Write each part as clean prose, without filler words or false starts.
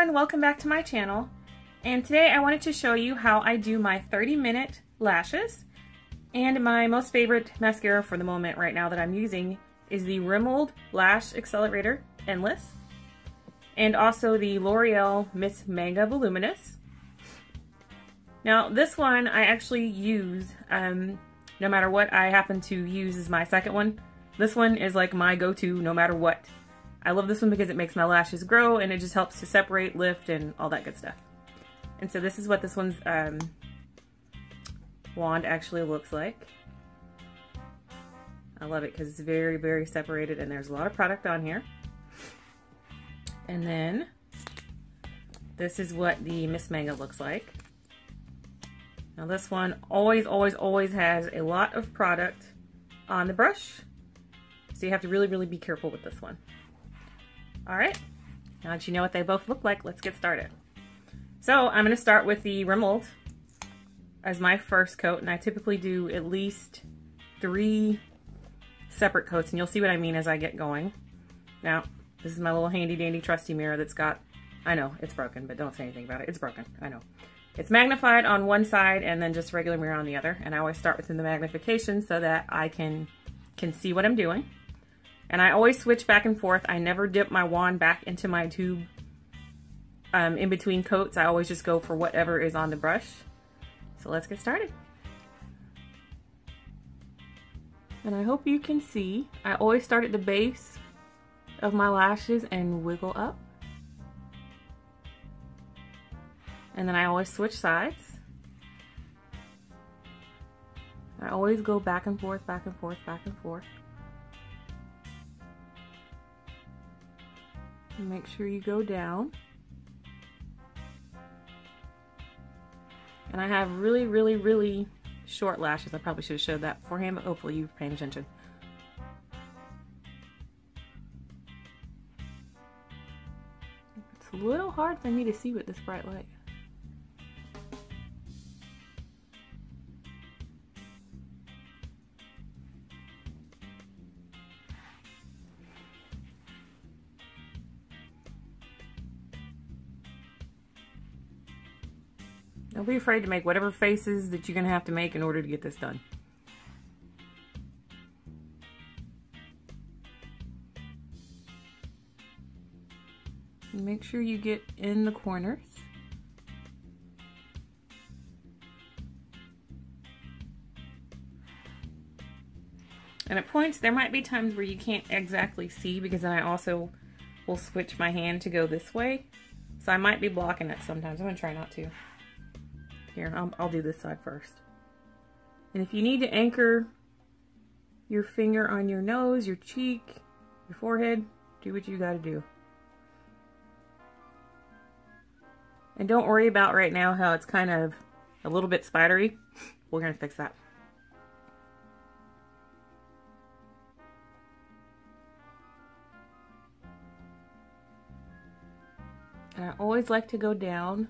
everyone, welcome back to my channel. And today I wanted to show you how I do my 30-minute lashes. And my most favorite mascara for the moment right now that I'm using is the Rimmel Lash Accelerator Endless. And also the L'Oreal Miss Manga Voluminous. Now this one I actually use no matter what I happen to use as my second one. This one is like my go-to no matter what. I love this one because it makes my lashes grow and it just helps to separate, lift, and all that good stuff. And so this is what this one's wand actually looks like. I love it because it's very, very separated and there's a lot of product on here. And then this is what the Miss Manga looks like. Now this one always has a lot of product on the brush. So you have to really, really be careful with this one. Alright, now that you know what they both look like, let's get started. So I'm going to start with the Rimmel as my first coat, and I typically do at least 3 separate coats, and you'll see what I mean as I get going. Now, this is my little handy dandy trusty mirror that's got, I know, it's broken, but don't say anything about it. It's broken, I know. It's magnified on one side and then just regular mirror on the other, and I always start within the magnification so that I can see what I'm doing. And I always switch back and forth. I never dip my wand back into my tube in between coats. I always just go for whatever is on the brush. So let's get started. And I hope you can see, I always start at the base of my lashes and wiggle up. And then I always switch sides. I always go back and forth, back and forth, back and forth. Make sure you go down. And I have really, really, really short lashes. I probably should have showed that beforehand, but hopefully you were paying attention. It's a little hard for me to see with this bright light. Don't be afraid to make whatever faces that you're going to have to make in order to get this done. Make sure you get in the corners. And at points, there might be times where you can't exactly see because then I also will switch my hand to go this way. So I might be blocking it sometimes. I'm going to try not to. Here, I'll do this side first. And if you need to anchor your finger on your nose, your cheek, your forehead, do what you gotta do. And don't worry about right now how it's kind of a little bit spidery. We're gonna fix that. And I always like to go down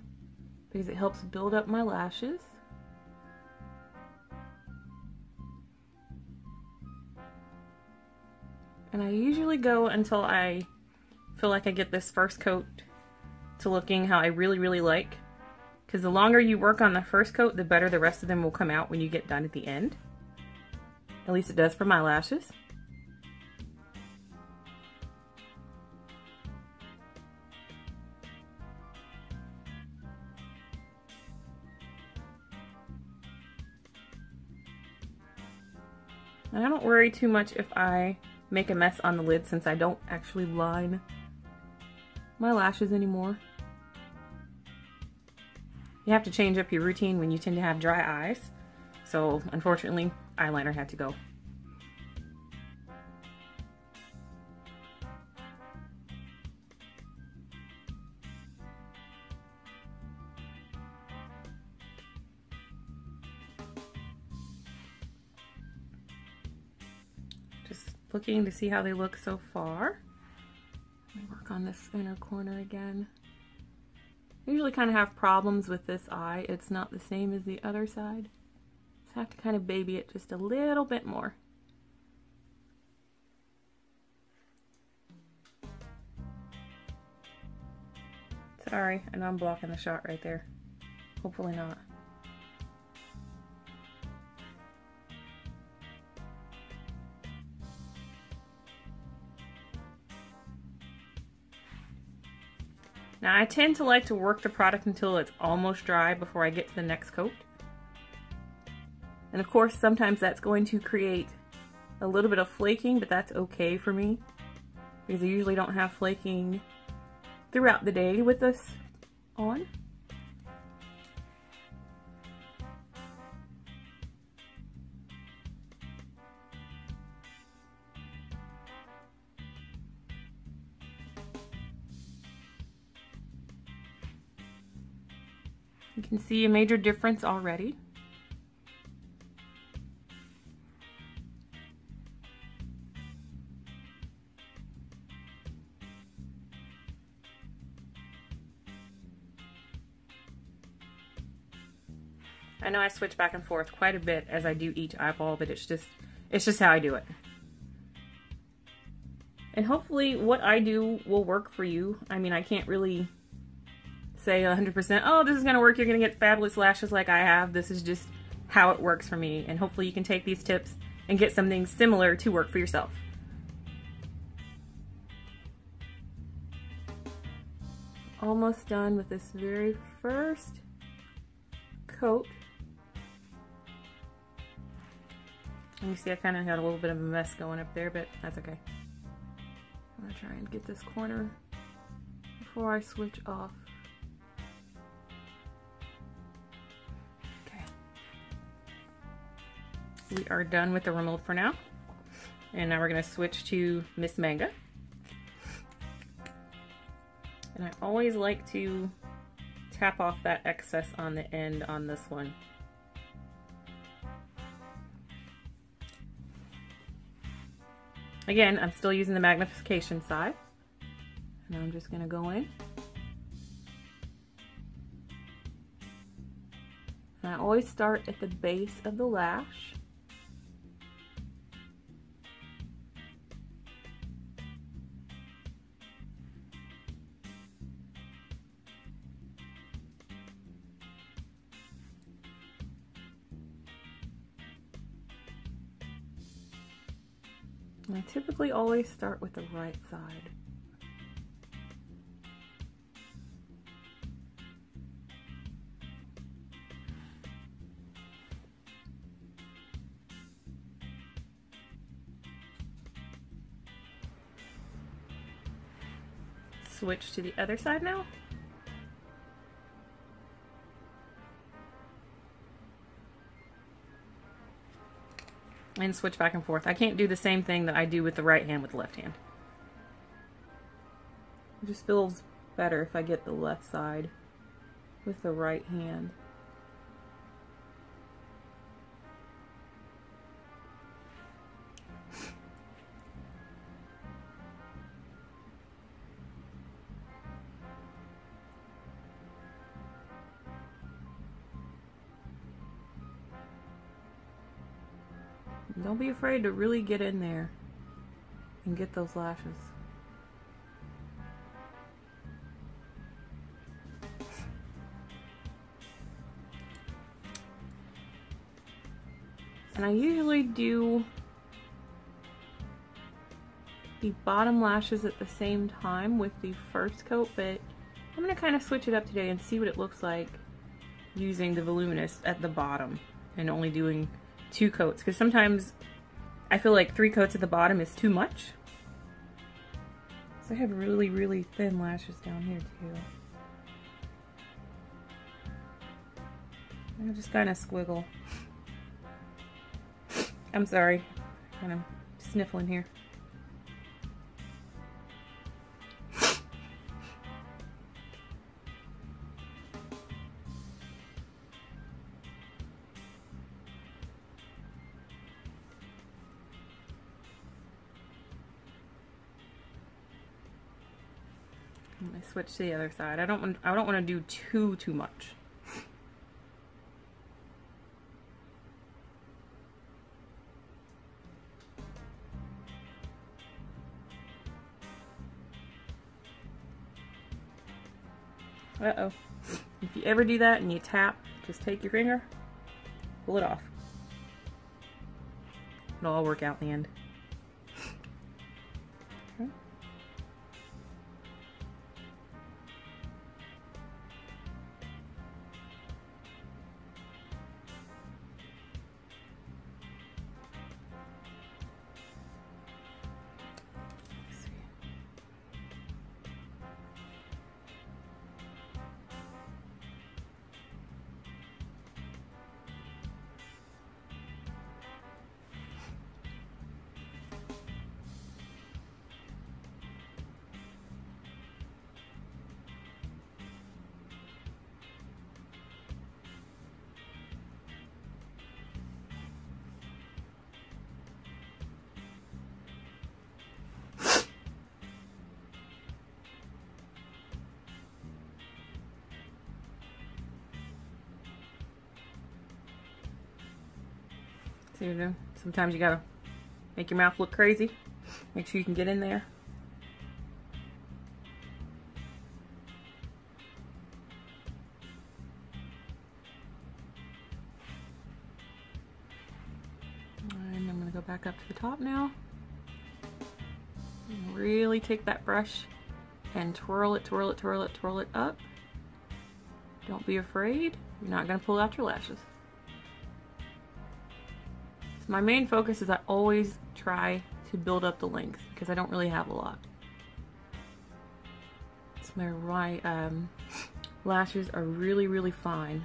because it helps build up my lashes. And I usually go until I feel like I get this first coat to looking how I really, really like. Because the longer you work on the first coat, the better the rest of them will come out when you get done at the end. At least it does for my lashes. And I don't worry too much if I make a mess on the lid since I don't actually line my lashes anymore. You have to change up your routine when you tend to have dry eyes. So unfortunately, eyeliner had to go. Looking to see how they look so far. Let me work on this inner corner again. I usually kind of have problems with this eye. It's not the same as the other side. Just have to kind of baby it just a little bit more. Sorry, I know I'm blocking the shot right there. Hopefully not. Now I tend to like to work the product until it's almost dry before I get to the next coat. And of course, sometimes that's going to create a little bit of flaking, but that's okay for me because I usually don't have flaking throughout the day with this on. You can see a major difference already. I know I switch back and forth quite a bit as I do each eyeball, but it's just how I do it. And hopefully what I do will work for you. I mean, I can't really say 100%, oh, this is gonna work, you're gonna get fabulous lashes like I have. This is just how it works for me, and hopefully you can take these tips and get something similar to work for yourself. Almost done with this very first coat. And you see I kind of had a little bit of a mess going up there, but that's okay. I'm gonna try and get this corner before I switch off. Okay. We are done with the Rimmel for now. And now we're gonna switch to Miss Manga. And I always like to tap off that excess on the end on this one. Again, I'm still using the magnification side. And I'm just gonna go in. And I always start at the base of the lash. And I typically always start with the right side. Switch to the other side now. And switch back and forth. I can't do the same thing that I do with the right hand with the left hand. It just feels better if I get the left side with the right hand. Don't be afraid to really get in there and get those lashes. And I usually do the bottom lashes at the same time with the first coat, but I'm going to kind of switch it up today and see what it looks like using the voluminous at the bottom and only doing 2 coats, because sometimes I feel like 3 coats at the bottom is too much. So I have really, really thin lashes down here too. I'll just kind of squiggle. I'm sorry, kind of sniffling here. I'm gonna switch to the other side. I don't want to do too much. Uh-oh. If you ever do that and you tap, just take your finger, pull it off. It'll all work out in the end. Okay. See what I'm doing? Sometimes you gotta make your mouth look crazy. Make sure you can get in there. And I'm gonna go back up to the top now. And really take that brush and twirl it, twirl it, twirl it, twirl it up. Don't be afraid. You're not gonna pull out your lashes. My main focus is I always try to build up the length because I don't really have a lot. So my lashes are really, really fine.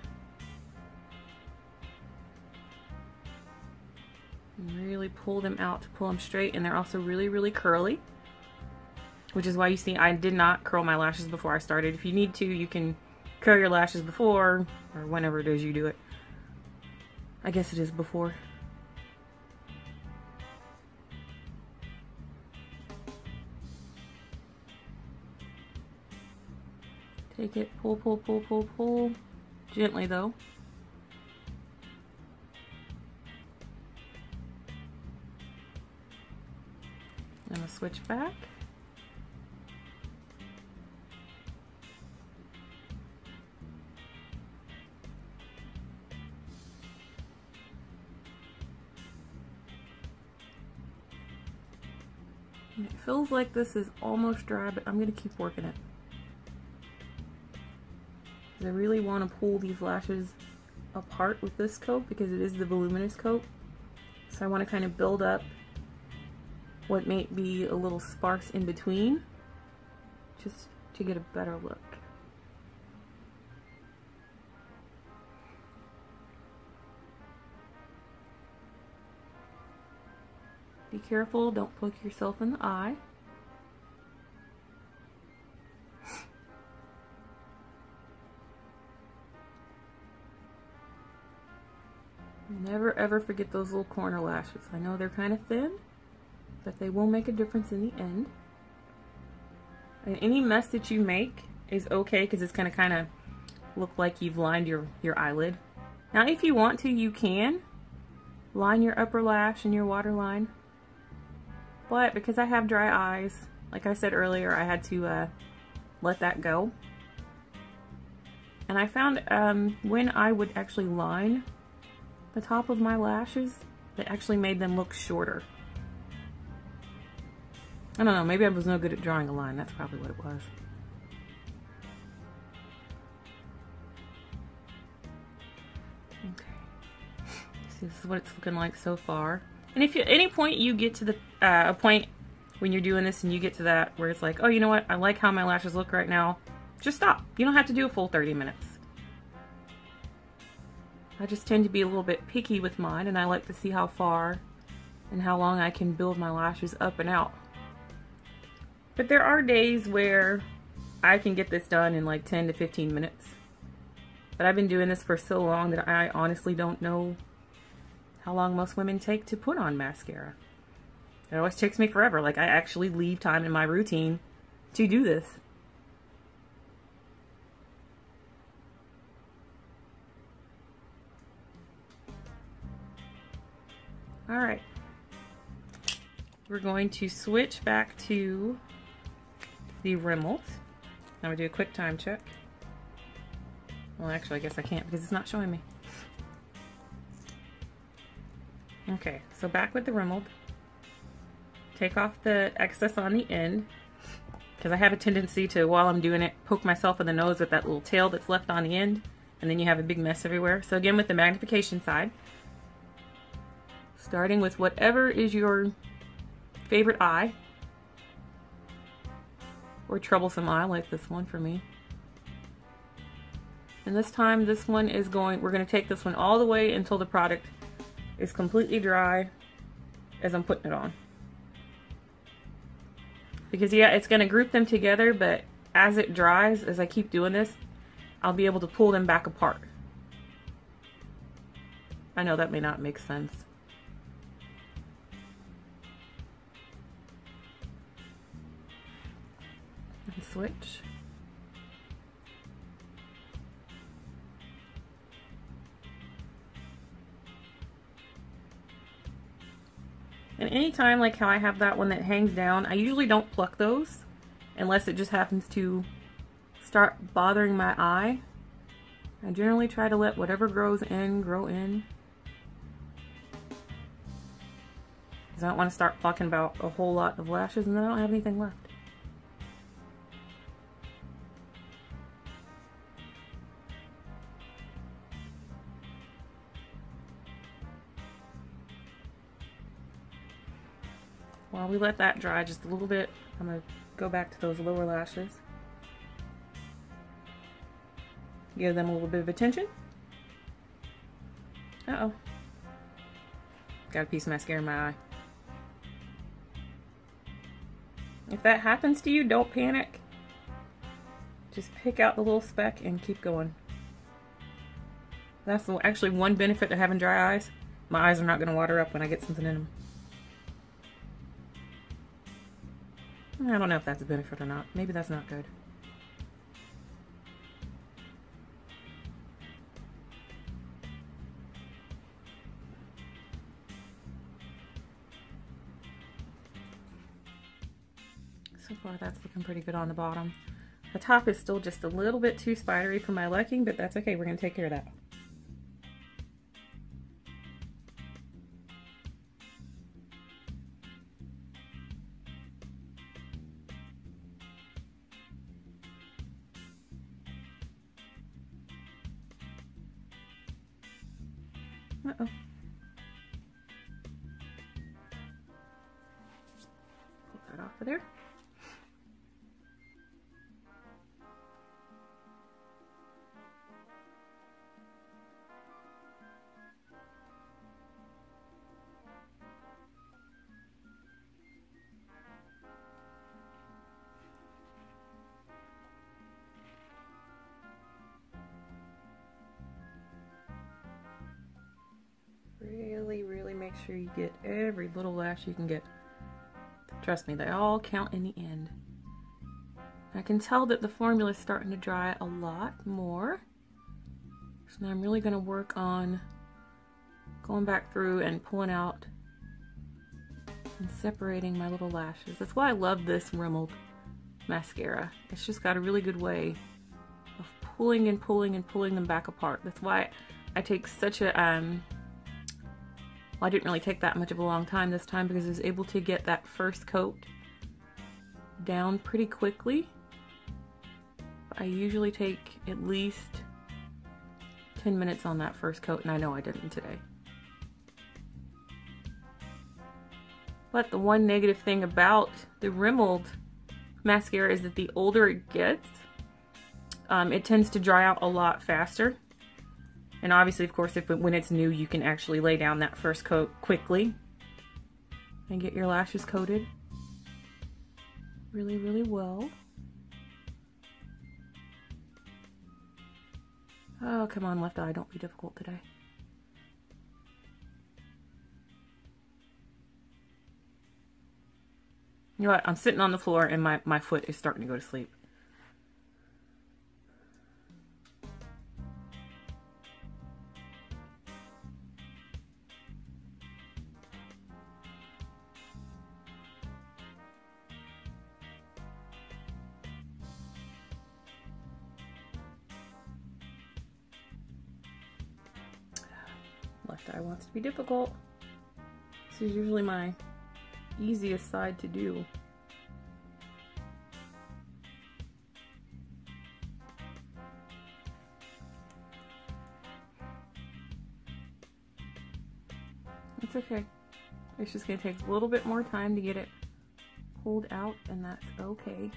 And really pull them out to pull them straight, and they're also really, really curly, which is why you see I did not curl my lashes before I started. If you need to, you can curl your lashes before or whenever it is you do it. I guess it is before. Take it, pull, pull, pull, pull, pull. Gently though. I'm gonna switch back. And it feels like this is almost dry, but I'm gonna keep working it. I really want to pull these lashes apart with this coat because it is the voluminous coat. So I want to kind of build up what may be a little sparse in between just to get a better look. Be careful, don't poke yourself in the eye. Never ever forget those little corner lashes. I know they're kind of thin, but they will make a difference in the end. And any mess that you make is okay because it's going to kind of look like you've lined your eyelid. Now if you want to, you can line your upper lash and your waterline. But because I have dry eyes, like I said earlier, I had to let that go. And I found when I would actually line the top of my lashes, that actually made them look shorter. I don't know, maybe I was no good at drawing a line. That's probably what it was. Okay, so this is what it's looking like so far. And if at any point you get to the a point when you're doing this and you get to that where it's like, oh, you know what, I like how my lashes look right now, just stop. You don't have to do a full 30 minutes. I just tend to be a little bit picky with mine, and I like to see how far and how long I can build my lashes up and out. But there are days where I can get this done in like 10 to 15 minutes. But I've been doing this for so long that I honestly don't know how long most women take to put on mascara. It always takes me forever. Like, I actually leave time in my routine to do this. Alright, we're going to switch back to the Rimmel. I'm going to do a quick time check. Well, actually, I guess I can't because it's not showing me. Okay, so back with the Rimmel. Take off the excess on the end, because I have a tendency to, while I'm doing it, poke myself in the nose with that little tail that's left on the end, and then you have a big mess everywhere. So again, with the magnification side, starting with whatever is your favorite eye, or troublesome eye, like this one for me. And this time, this one is we're going to take this one all the way until the product is completely dry as I'm putting it on. Because yeah, it's going to group them together, but as it dries, as I keep doing this, I'll be able to pull them back apart. I know that may not make sense. And switch. And anytime, like how I have that one that hangs down, I usually don't pluck those unless it just happens to start bothering my eye. I generally try to let whatever grows in, grow in. Because I don't want to start plucking about a whole lot of lashes and then I don't have anything left. While we let that dry just a little bit, I'm going to go back to those lower lashes. Give them a little bit of attention. Uh-oh. Got a piece of mascara in my eye. If that happens to you, don't panic. Just pick out the little speck and keep going. That's actually one benefit to having dry eyes. My eyes are not going to water up when I get something in them. I don't know if that's a benefit or not. Maybe that's not good. So far that's looking pretty good on the bottom. The top is still just a little bit too spidery for my liking, but that's okay. We're going to take care of that. Uh-oh. Pull that off of there. Really make sure you get every little lash you can get. Trust me, they all count in the end. I can tell that the formula is starting to dry a lot more. So now I'm really going to work on going back through and pulling out and separating my little lashes. That's why I love this Rimmel mascara. It's just got a really good way of pulling and pulling and pulling them back apart. That's why I take such a well, I didn't really take that much of a long time this time because I was able to get that first coat down pretty quickly. I usually take at least 10 minutes on that first coat, and I know I didn't today. But the one negative thing about the Rimmel mascara is that the older it gets, it tends to dry out a lot faster. And obviously, of course, when it's new, you can actually lay down that first coat quickly and get your lashes coated really, really well. Oh, come on, left eye, don't be difficult today. You know what? I'm sitting on the floor and my foot is starting to go to sleep. left eye wants to be difficult. This is usually my easiest side to do. It's okay. It's just gonna take a little bit more time to get it pulled out, and that's okay.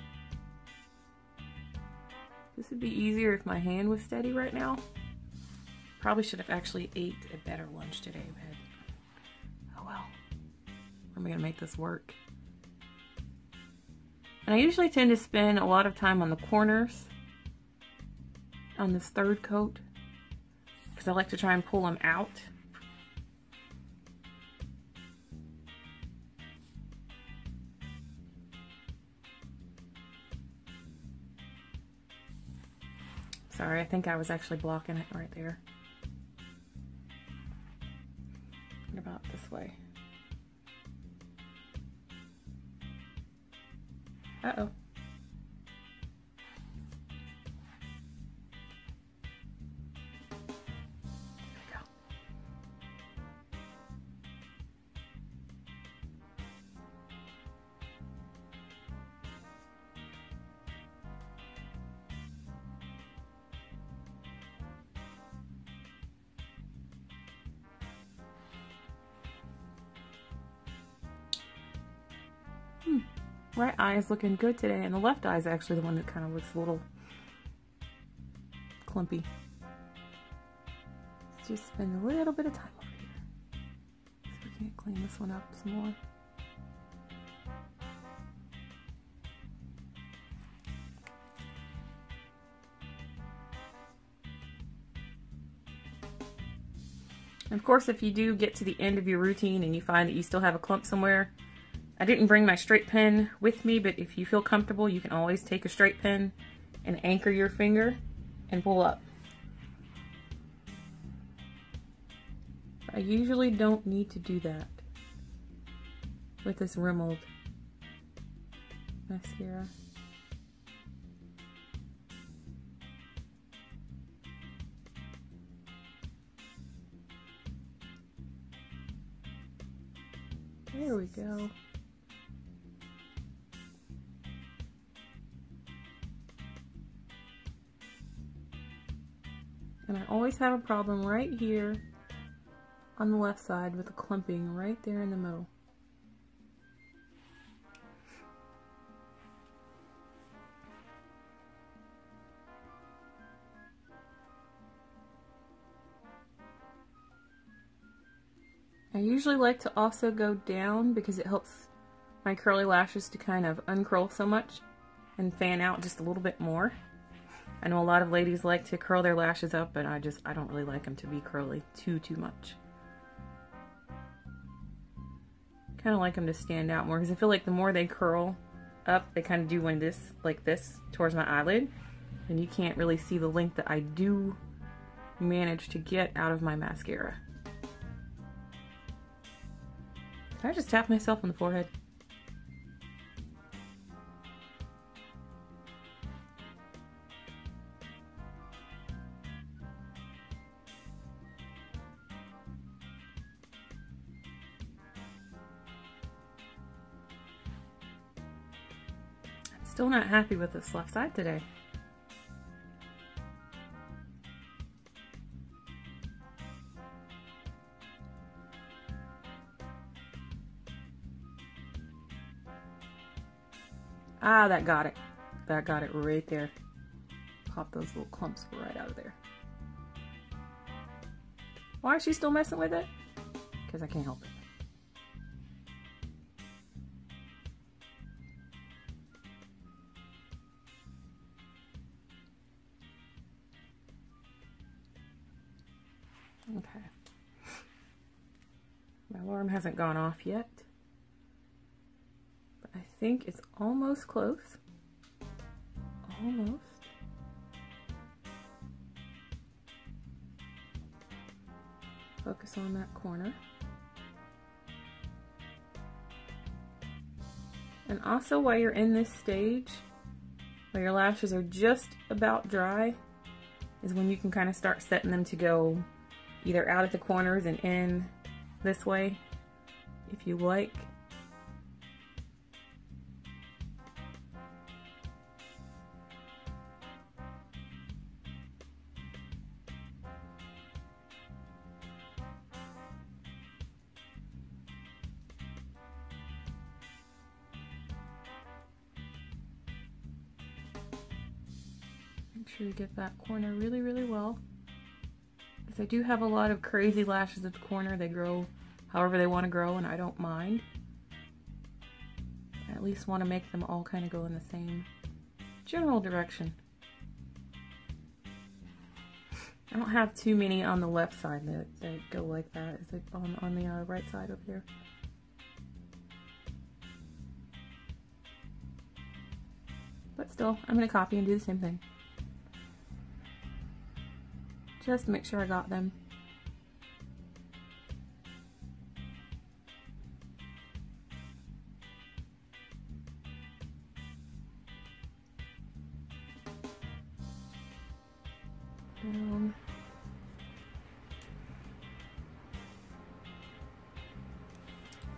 This would be easier if my hand was steady right now. Probably should have actually ate a better lunch today, but oh well. I'm gonna make this work. And I usually tend to spend a lot of time on the corners on this third coat because I like to try and pull them out. Sorry, I think I was actually blocking it right there. What about this way? Uh-oh. Right eye is looking good today, and the left eye is actually the one that kind of looks a little clumpy. Let's just spend a little bit of time over here. See if we can't clean this one up some more. And of course, if you do get to the end of your routine and you find that you still have a clump somewhere, I didn't bring my straight pen with me, but if you feel comfortable, you can always take a straight pen and anchor your finger and pull up. I usually don't need to do that with this Rimmel mascara. There we go. And I always have a problem right here on the left side with the clumping right there in the middle. I usually like to also go down because it helps my curly lashes to kind of uncurl so much and fan out just a little bit more. I know a lot of ladies like to curl their lashes up, but I don't really like them to be curly too much. Kind of like them to stand out more because I feel like the more they curl up, they kind of do one like this towards my eyelid, and you can't really see the length that I do manage to get out of my mascara. Did I just tap myself on the forehead? Still not happy with this left side today. Ah, that got it. That got it right there. Pop those little clumps right out of there. Why is she still messing with it? Because I can't help it. Okay. My alarm hasn't gone off yet, but I think it's almost close. Almost. Focus on that corner. And also, while you're in this stage, while your lashes are just about dry, is when you can kind of start setting them to go either out at the corners and in this way if you like. Make sure you get that corner really, really well. Because I do have a lot of crazy lashes at the corner. They grow however they want to grow, and I don't mind. I at least want to make them all kind of go in the same general direction. I don't have too many on the left side that go like that. Is it on the right side over here? But still, I'm going to copy and do the same thing. Just to make sure I got them. Down.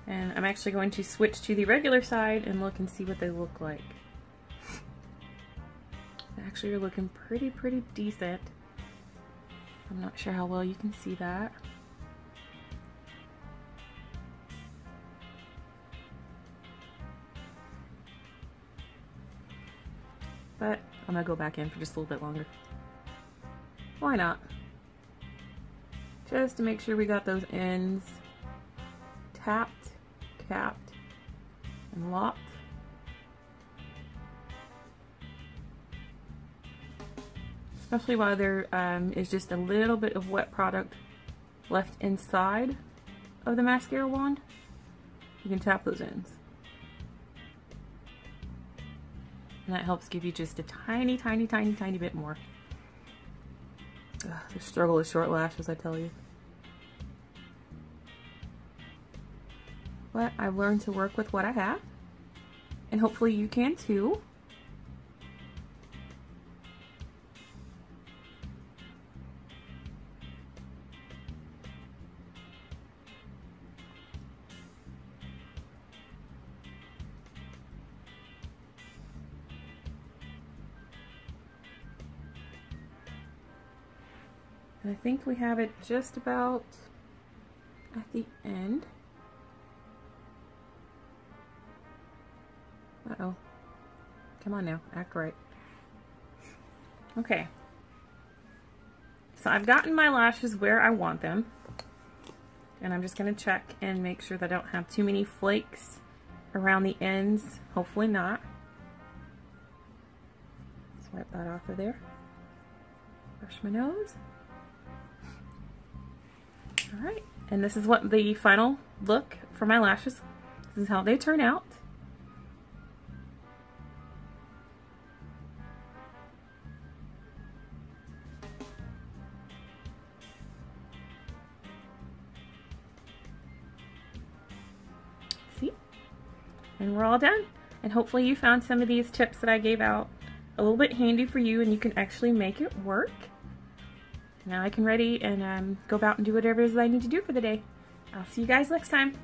And I'm actually going to switch to the regular side and look and see what they look like. Actually, are looking pretty decent. I'm not sure how well you can see that. But I'm gonna go back in for just a little bit longer. Why not? Just to make sure we got those ends tapped, capped, and locked. Especially while there is just a little bit of wet product left inside of the mascara wand, you can tap those ends. And that helps give you just a tiny bit more. Ugh, the struggle with short lashes, I tell you. But I've learned to work with what I have, and hopefully you can too. And I think we have it just about at the end. Uh-oh. Come on now, act right. Okay. So I've gotten my lashes where I want them. And I'm just going to check and make sure that I don't have too many flakes around the ends. Hopefully not. Swipe that off of there. Brush my nose. Alright, and this is what the final look for my lashes. This is how they turn out. See? And we're all done. And hopefully you found some of these tips that I gave out a little bit handy for you, and you can actually make it work. Now I can ready and go about and do whatever it is that I need to do for the day. I'll see you guys next time.